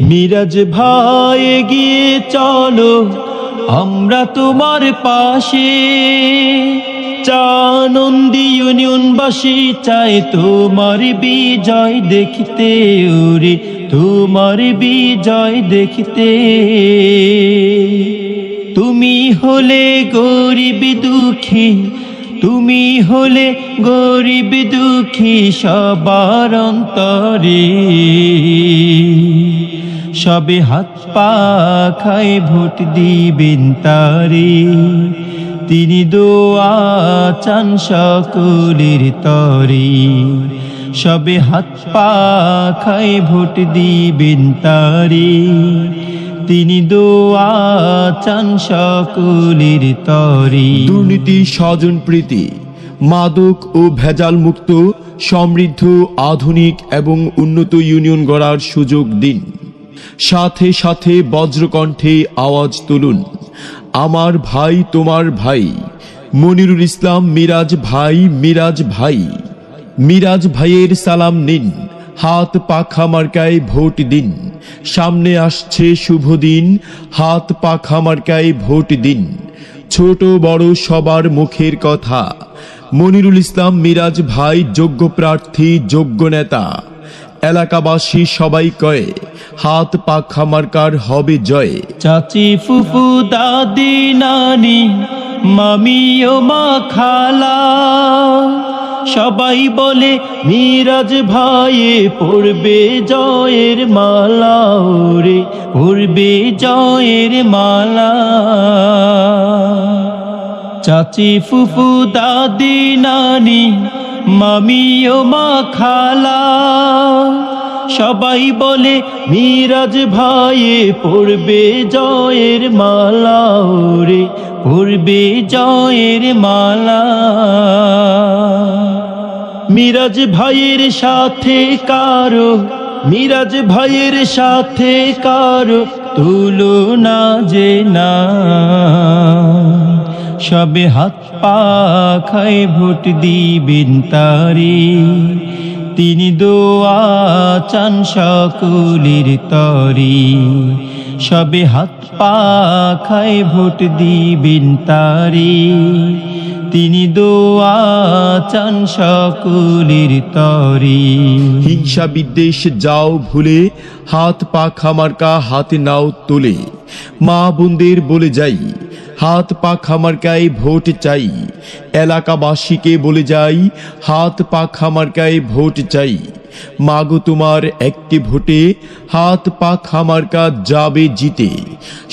মিরাজ ভাই এগিয়ে চলো আমরা তোমার পাশে, চানন্দী ইউনিয়নবাসী চায় তোমার বিজয় দেখতে, ওরে তোমার বিজয় দেখতে। তুমি হলে গরিব দুঃখী, তুমি হলে গরিব দুঃখী সবার অন্তরে, সবে হাত পা খায় ভোট দিবেন তারে, তিনি দোয়া চান সকলের তরে, সবে হাত পা খায় ভোট দিবেন তারে, তিনি দোয়া চান সকলের তরে। দুর্নীতি, স্বজনপ্রীতি, মাদক ও ভেজাল মুক্ত সমৃদ্ধ আধুনিক এবং উন্নত ইউনিয়ন গড়ার সুযোগ দিন। সাথে সাথে বজ্রকণ্ঠে আওয়াজ তুলুন, আমার ভাই তোমার ভাই মনিরুল ইসলাম মিরাজ ভাই, মিরাজ ভাই। মিরাজ ভাইয়ের সালাম নিন, হাত পাখা মার্কায় ভোট দিন। সামনে আসছে শুভ দিন, হাত পাখা মার্কায় ভোট দিন। ছোট বড় সবার মুখের কথা, মনিরুল ইসলাম মিরাজ ভাই যোগ্য প্রার্থী, যোগ্য নেতা। এলাকাবাসী সবাই কয়, হাত পাখা মার্কার হবে জয়। চাচি ফুফু দাদি নানি মামি ও মা খালা সবাই বলে মিরাজ ভাইয়ে পড়বে জয়ের মালা, ওরে পড়বে জয়ের মালা। চাচি ফুফু দাদি নানি মামি ও মা খালা সবাই বলে মিরাজ ভাইয়ে পড়বে জয়ের মালা, ওরে পড়বে জয়ের মালা। মিরাজ ভাইয়ের সাথে কারো, মিরাজ ভাইয়ের সাথে কারো তুলনা যে না, সবে হাত পা খায় ভোট দিবেন তারে, তিনি দোয়া চান সকলের তরে, সবে হাত পা খায় ভোট দিবেন তারে, তিনি দোয়া চান সকলের তরে। হিংসা বিদ্বেষ যাও ভুলে, হাত পাখা মার্কা হাতে নাও তোলে। মা বোনদের বলে যাই, হাত পাখা মার্কায় ভোট চাই। এলাকাবাসীকে বলে যাই, হাত পাখা মার্কায় ভোট চাই। মাগো তোমার একটি ভোটে হাত পাখা মার্কা যাবে জিতে।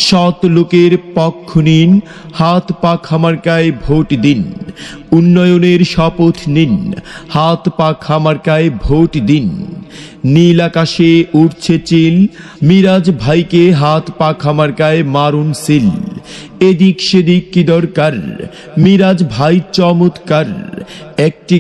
সৎ লোকের পক্ষ নিন, হাত পাখা মার্কায় ভোট দিন। উন্নয়নের শপথ নিন, হাত পাখা মার্কায় ভোট দিন। নীল আকাশে উঠছে চিল, মিরাজ ভাইকে হাত পাখা মার্কায় মারুন সিল। এদিক সেদিক কি দরকার, মিরাজ ভাই চমৎকার। একটি